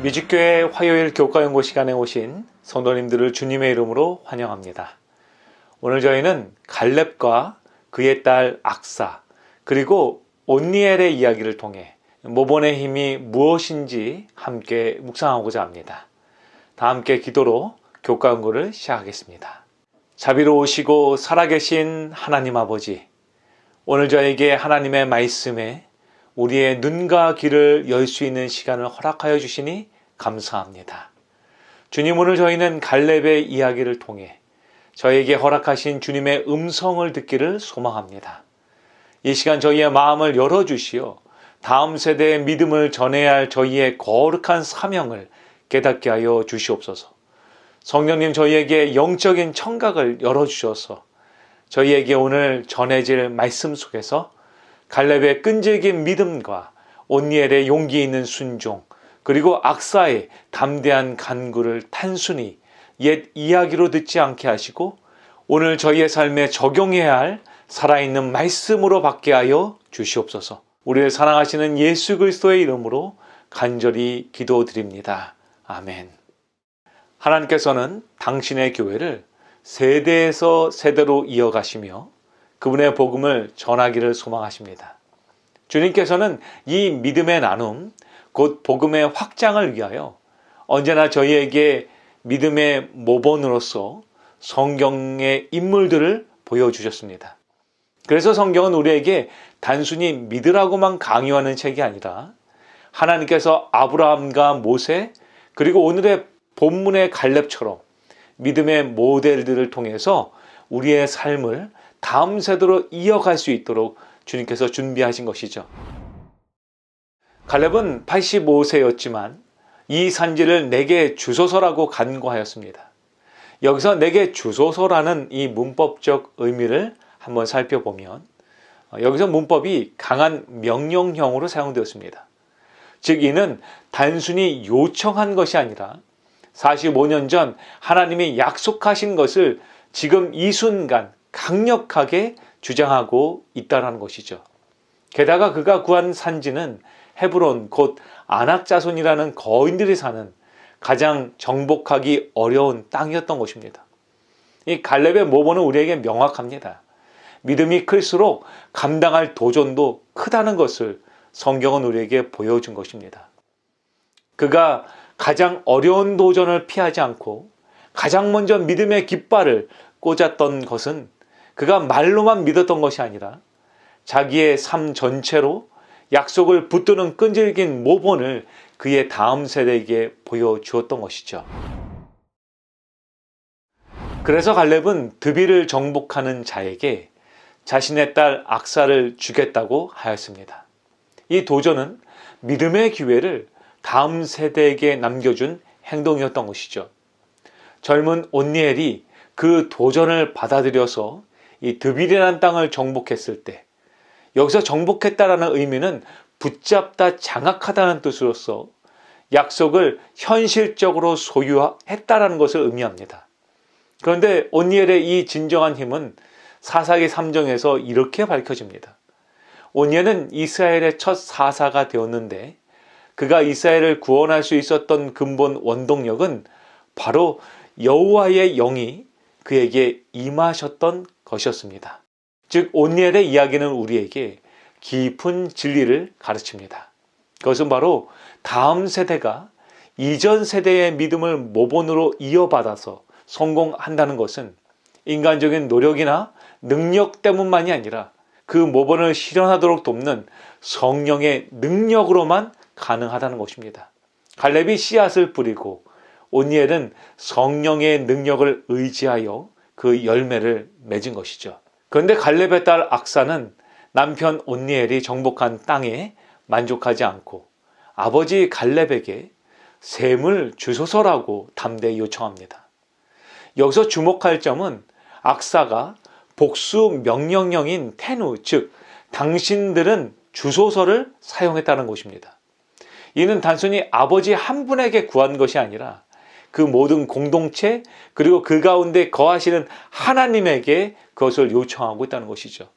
뮤직교회 화요일 교과연구 시간에 오신 성도님들을 주님의 이름으로 환영합니다. 오늘 저희는 갈렙과 그의 딸 악사 그리고 온니엘의 이야기를 통해 모본의 힘이 무엇인지 함께 묵상하고자 합니다. 다 함께 기도로 교과연구를 시작하겠습니다. 자비로우시고 살아계신 하나님 아버지, 오늘 저에게 하나님의 말씀에 우리의 눈과 귀를 열 수 있는 시간을 허락하여 주시니 감사합니다. 주님, 오늘 저희는 갈렙의 이야기를 통해 저에게 허락하신 주님의 음성을 듣기를 소망합니다. 이 시간 저희의 마음을 열어주시어 다음 세대의 믿음을 전해야 할 저희의 거룩한 사명을 깨닫게 하여 주시옵소서. 성령님, 저희에게 영적인 청각을 열어주셔서 저희에게 오늘 전해질 말씀 속에서 갈렙의 끈질긴 믿음과 온니엘의 용기 있는 순종, 그리고 악사의 담대한 간구를 단순히 옛 이야기로 듣지 않게 하시고 오늘 저희의 삶에 적용해야 할 살아있는 말씀으로 받게 하여 주시옵소서. 우리를 사랑하시는 예수 그리스도의 이름으로 간절히 기도드립니다. 아멘. 하나님께서는 당신의 교회를 세대에서 세대로 이어가시며 그분의 복음을 전하기를 소망하십니다. 주님께서는 이 믿음의 나눔, 곧 복음의 확장을 위하여 언제나 저희에게 믿음의 모본으로서 성경의 인물들을 보여주셨습니다. 그래서 성경은 우리에게 단순히 믿으라고만 강요하는 책이 아니라 하나님께서 아브라함과 모세 그리고 오늘의 본문의 갈렙처럼 믿음의 모델들을 통해서 우리의 삶을 다음 세대로 이어갈 수 있도록 주님께서 준비하신 것이죠. 갈렙은 85세였지만 이 산지를 내게 주소서라고 간구하였습니다. 여기서 내게 주소서라는 이 문법적 의미를 한번 살펴보면 여기서 문법이 강한 명령형으로 사용되었습니다. 즉 이는 단순히 요청한 것이 아니라 45년 전 하나님이 약속하신 것을 지금 이 순간 강력하게 주장하고 있다는 것이죠. 게다가 그가 구한 산지는 헤브론 곧 아낙 자손이라는 거인들이 사는 가장 정복하기 어려운 땅이었던 것입니다. 이 갈렙의 모본은 우리에게 명확합니다. 믿음이 클수록 감당할 도전도 크다는 것을 성경은 우리에게 보여준 것입니다. 그가 가장 어려운 도전을 피하지 않고 가장 먼저 믿음의 깃발을 꽂았던 것은 그가 말로만 믿었던 것이 아니라 자기의 삶 전체로 약속을 붙드는 끈질긴 모본을 그의 다음 세대에게 보여주었던 것이죠. 그래서 갈렙은 드빌을 정복하는 자에게 자신의 딸 악사를 주겠다고 하였습니다. 이 도전은 믿음의 기회를 다음 세대에게 남겨준 행동이었던 것이죠. 젊은 온니엘이 그 도전을 받아들여서 이 드빌이라는 땅을 정복했을 때 여기서 정복했다라는 의미는 붙잡다 장악하다는 뜻으로서 약속을 현실적으로 소유했다라는 것을 의미합니다. 그런데 온니엘의 이 진정한 힘은 사사기 3장에서 이렇게 밝혀집니다. 온니엘은 이스라엘의 첫 사사가 되었는데 그가 이스라엘을 구원할 수 있었던 근본 원동력은 바로 여호와의 영이 그에게 임하셨던 것이었습니다. 즉 온니엘의 이야기는 우리에게 깊은 진리를 가르칩니다. 그것은 바로 다음 세대가 이전 세대의 믿음을 모본으로 이어받아서 성공한다는 것은 인간적인 노력이나 능력 때문만이 아니라 그 모본을 실현하도록 돕는 성령의 능력으로만 가능하다는 것입니다. 갈렙이 씨앗을 뿌리고 온니엘은 성령의 능력을 의지하여 그 열매를 맺은 것이죠. 그런데 갈렙의 딸 악사는 남편 온니엘이 정복한 땅에 만족하지 않고 아버지 갈렙에게 셈을 주소서라고 담대히 요청합니다. 여기서 주목할 점은 악사가 복수 명령형인 테누, 즉 당신들은 주소서를 사용했다는 것입니다. 이는 단순히 아버지 한 분에게 구한 것이 아니라 그 모든 공동체 그리고 그 가운데 거하시는 하나님에게 그것을 요청하고 있다는 것이죠.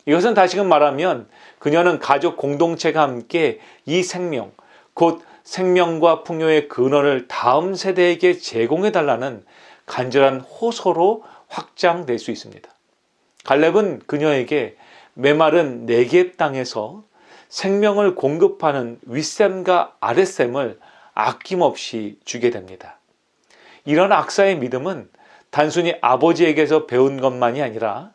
이것은 다시금 말하면 그녀는 가족 공동체가 함께 이 생명, 곧 생명과 풍요의 근원을 다음 세대에게 제공해달라는 간절한 호소로 확장될 수 있습니다. 갈렙은 그녀에게 메마른 네겝 땅에서 생명을 공급하는 윗셈과 아랫셈을 아낌없이 주게 됩니다. 이런 악사의 믿음은 단순히 아버지에게서 배운 것만이 아니라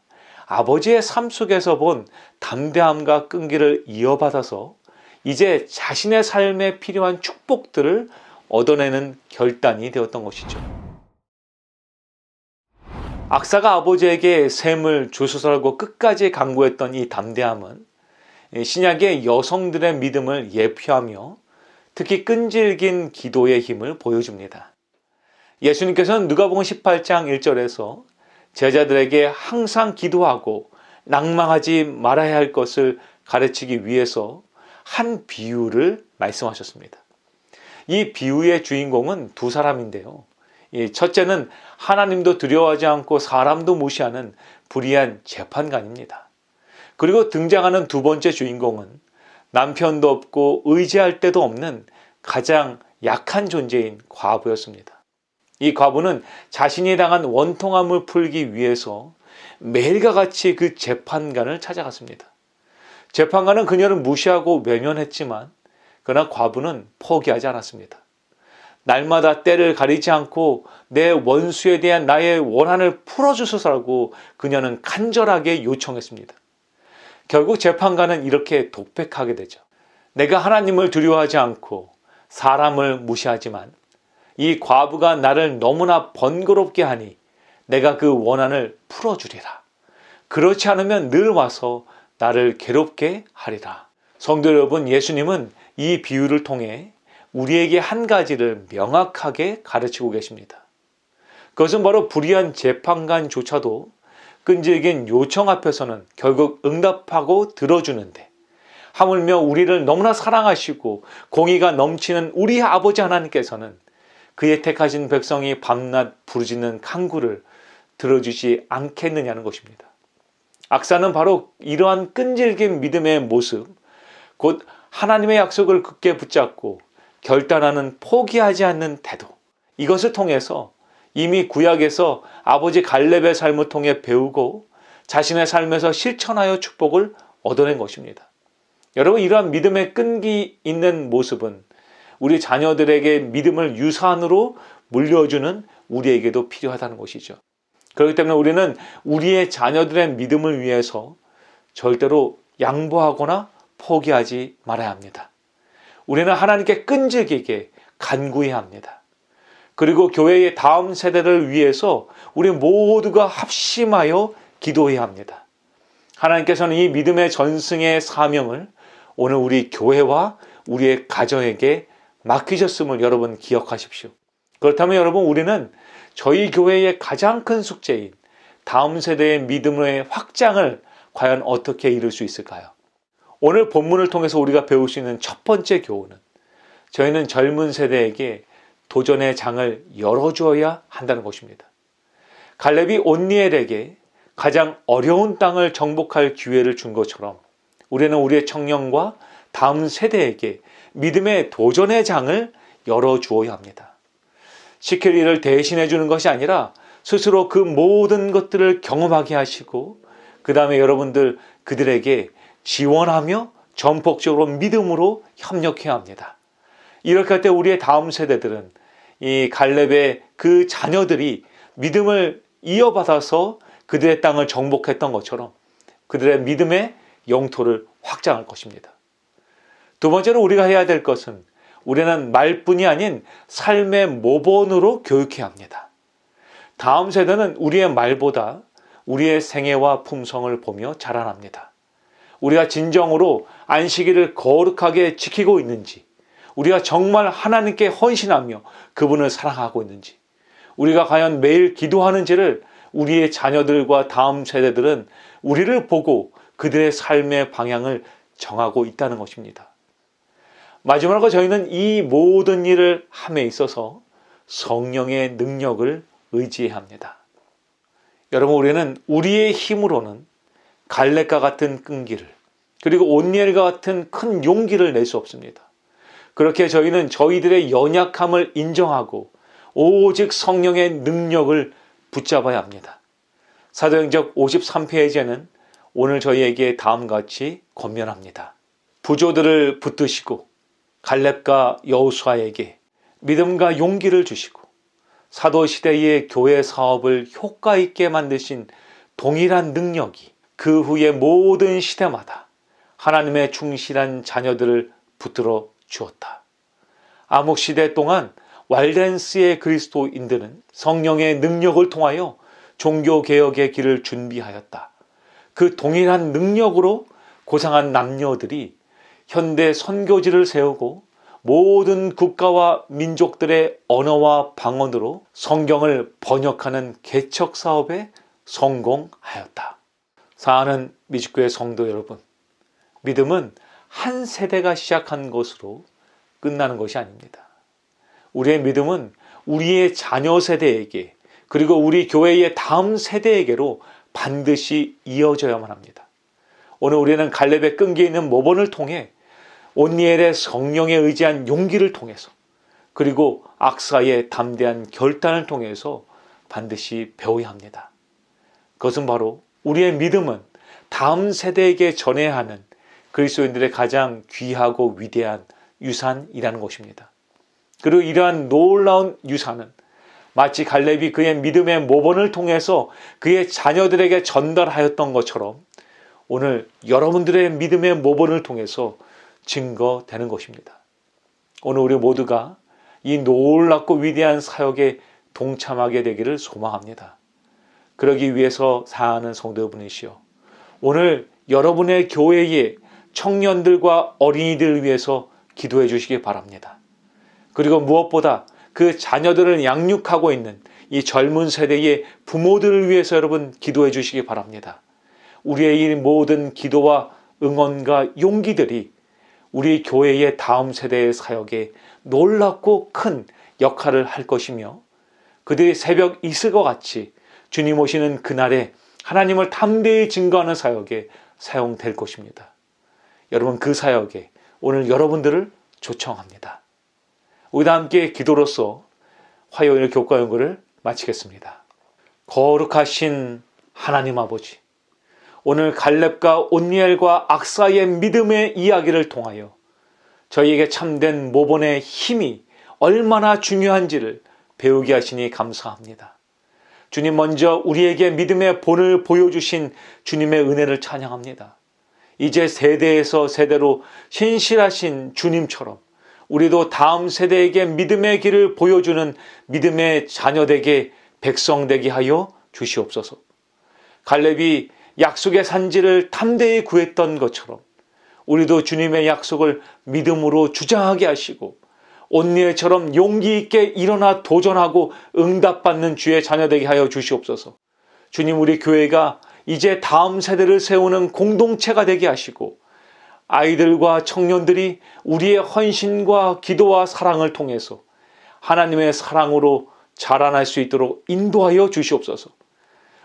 아버지의 삶 속에서 본 담대함과 끈기를 이어받아서 이제 자신의 삶에 필요한 축복들을 얻어내는 결단이 되었던 것이죠. 악사가 아버지에게 셈을 주소서라고 끝까지 강구했던 이 담대함은 신약의 여성들의 믿음을 예표하며 특히 끈질긴 기도의 힘을 보여줍니다. 예수님께서는 누가복음 18장 1절에서 제자들에게 항상 기도하고 낭망하지 말아야 할 것을 가르치기 위해서 한 비유를 말씀하셨습니다. 이 비유의 주인공은 두 사람인데요. 첫째는 하나님도 두려워하지 않고 사람도 무시하는 불의한 재판관입니다. 그리고 등장하는 두 번째 주인공은 남편도 없고 의지할 데도 없는 가장 약한 존재인 과부였습니다. 이 과부는 자신이 당한 원통함을 풀기 위해서 매일과 같이 그 재판관을 찾아갔습니다. 재판관은 그녀를 무시하고 외면했지만 그러나 과부는 포기하지 않았습니다. 날마다 때를 가리지 않고 내 원수에 대한 나의 원한을 풀어주소서라고 그녀는 간절하게 요청했습니다. 결국 재판관은 이렇게 독백하게 되죠. 내가 하나님을 두려워하지 않고 사람을 무시하지만 이 과부가 나를 너무나 번거롭게 하니 내가 그 원한을 풀어주리라. 그렇지 않으면 늘 와서 나를 괴롭게 하리라. 성도 여러분, 예수님은 이 비유를 통해 우리에게 한 가지를 명확하게 가르치고 계십니다. 그것은 바로 불의한 재판관조차도 끈질긴 요청 앞에서는 결국 응답하고 들어주는데, 하물며 우리를 너무나 사랑하시고 공의가 넘치는 우리 아버지 하나님께서는 그의 택하신 백성이 밤낮 부르짖는 간구를 들어주지 않겠느냐는 것입니다. 악사는 바로 이러한 끈질긴 믿음의 모습, 곧 하나님의 약속을 굳게 붙잡고 결단하는 포기하지 않는 태도, 이것을 통해서 이미 구약에서 아버지 갈렙의 삶을 통해 배우고 자신의 삶에서 실천하여 축복을 얻어낸 것입니다. 여러분, 이러한 믿음의 끈기 있는 모습은 우리 자녀들에게 믿음을 유산으로 물려주는 우리에게도 필요하다는 것이죠. 그렇기 때문에 우리는 우리의 자녀들의 믿음을 위해서 절대로 양보하거나 포기하지 말아야 합니다. 우리는 하나님께 끈질기게 간구해야 합니다. 그리고 교회의 다음 세대를 위해서 우리 모두가 합심하여 기도해야 합니다. 하나님께서는 이 믿음의 전승의 사명을 오늘 우리 교회와 우리의 가정에게 맡기셨음을 여러분 기억하십시오. 그렇다면 여러분, 우리는 저희 교회의 가장 큰 숙제인 다음 세대의 믿음의 확장을 과연 어떻게 이룰 수 있을까요? 오늘 본문을 통해서 우리가 배울 수 있는 첫 번째 교훈은, 저희는 젊은 세대에게 도전의 장을 열어주어야 한다는 것입니다. 갈렙이 온니엘에게 가장 어려운 땅을 정복할 기회를 준 것처럼 우리는 우리의 청년과 다음 세대에게 믿음의 도전의 장을 열어주어야 합니다. 시킬 일을 대신해 주는 것이 아니라 스스로 그 모든 것들을 경험하게 하시고, 그 다음에 여러분들 그들에게 지원하며 전폭적으로 믿음으로 협력해야 합니다. 이렇게 할 때 우리의 다음 세대들은 이 갈렙의 그 자녀들이 믿음을 이어받아서 그들의 땅을 정복했던 것처럼 그들의 믿음의 영토를 확장할 것입니다. 두 번째로 우리가 해야 될 것은, 우리는 말뿐이 아닌 삶의 모본으로 교육해야 합니다. 다음 세대는 우리의 말보다 우리의 생애와 품성을 보며 자라납니다. 우리가 진정으로 안식일을 거룩하게 지키고 있는지, 우리가 정말 하나님께 헌신하며 그분을 사랑하고 있는지, 우리가 과연 매일 기도하는지를 우리의 자녀들과 다음 세대들은 우리를 보고 그들의 삶의 방향을 정하고 있다는 것입니다. 마지막으로 저희는 이 모든 일을 함에 있어서 성령의 능력을 의지해야 합니다. 여러분, 우리는 우리의 힘으로는 갈렙과 같은 끈기를, 그리고 온니엘과 같은 큰 용기를 낼 수 없습니다. 그렇게 저희는 저희들의 연약함을 인정하고 오직 성령의 능력을 붙잡아야 합니다. 사도행전 53페이지에는 오늘 저희에게 다음과 같이 권면합니다. 부조들을 붙드시고 갈렙과 여호수아에게 믿음과 용기를 주시고 사도시대의 교회 사업을 효과 있게 만드신 동일한 능력이 그 후의 모든 시대마다 하나님의 충실한 자녀들을 붙들어 주었다. 암흑시대 동안 왈덴스의 그리스도인들은 성령의 능력을 통하여 종교개혁의 길을 준비하였다. 그 동일한 능력으로 고상한 남녀들이 현대 선교지를 세우고 모든 국가와 민족들의 언어와 방언으로 성경을 번역하는 개척 사업에 성공하였다. 사랑하는 미식교회 성도 여러분, 믿음은 한 세대가 시작한 것으로 끝나는 것이 아닙니다. 우리의 믿음은 우리의 자녀 세대에게 그리고 우리 교회의 다음 세대에게로 반드시 이어져야만 합니다. 오늘 우리는 갈렙의 끈기 있는 모본을 통해 온니엘의 성령에 의지한 용기를 통해서 그리고 악사의 담대한 결단을 통해서 반드시 배워야 합니다. 그것은 바로 우리의 믿음은 다음 세대에게 전해야 하는 그리스도인들의 가장 귀하고 위대한 유산이라는 것입니다. 그리고 이러한 놀라운 유산은 마치 갈렙이 그의 믿음의 모본을 통해서 그의 자녀들에게 전달하였던 것처럼 오늘 여러분들의 믿음의 모본을 통해서 증거되는 것입니다. 오늘 우리 모두가 이 놀랍고 위대한 사역에 동참하게 되기를 소망합니다. 그러기 위해서 사랑하는 성도 여러분이시여, 오늘 여러분의 교회의 청년들과 어린이들을 위해서 기도해 주시기 바랍니다. 그리고 무엇보다 그 자녀들을 양육하고 있는 이 젊은 세대의 부모들을 위해서 여러분 기도해 주시기 바랍니다. 우리의 이 모든 기도와 응원과 용기들이 우리 교회의 다음 세대의 사역에 놀랍고 큰 역할을 할 것이며 그들이 새벽 이슬과 같이 주님 오시는 그날에 하나님을 담대히 증거하는 사역에 사용될 것입니다. 여러분, 그 사역에 오늘 여러분들을 초청합니다. 우리 다 함께 기도로서 화요일 교과 연구를 마치겠습니다. 거룩하신 하나님 아버지, 오늘 갈렙과 온니엘과 악사의 믿음의 이야기를 통하여 저희에게 참된 모본의 힘이 얼마나 중요한지를 배우게 하시니 감사합니다. 주님, 먼저 우리에게 믿음의 본을 보여주신 주님의 은혜를 찬양합니다. 이제 세대에서 세대로 신실하신 주님처럼 우리도 다음 세대에게 믿음의 길을 보여주는 믿음의 자녀되게 백성되게 하여 주시옵소서. 갈렙이 약속의 산지를 담대히 구했던 것처럼 우리도 주님의 약속을 믿음으로 주장하게 하시고 온니엘처럼 용기 있게 일어나 도전하고 응답받는 주의 자녀되게 하여 주시옵소서. 주님, 우리 교회가 이제 다음 세대를 세우는 공동체가 되게 하시고 아이들과 청년들이 우리의 헌신과 기도와 사랑을 통해서 하나님의 사랑으로 자라날 수 있도록 인도하여 주시옵소서.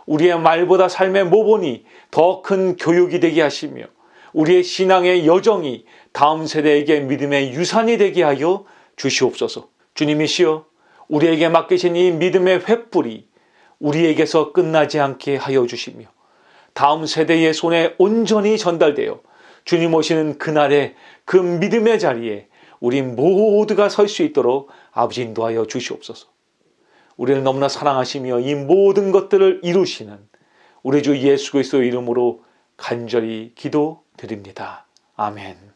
우리의 말보다 삶의 모본이 더 큰 교육이 되게 하시며 우리의 신앙의 여정이 다음 세대에게 믿음의 유산이 되게 하여 주시옵소서. 주님이시여, 우리에게 맡기신 이 믿음의 횃불이 우리에게서 끝나지 않게 하여 주시며 다음 세대의 손에 온전히 전달되어 주님 오시는 그날에 그 믿음의 자리에 우리 모두가 설 수 있도록 아버지 인도하여 주시옵소서. 우리를 너무나 사랑하시며 이 모든 것들을 이루시는 우리 주 예수 그리스도의 이름으로 간절히 기도드립니다. 아멘.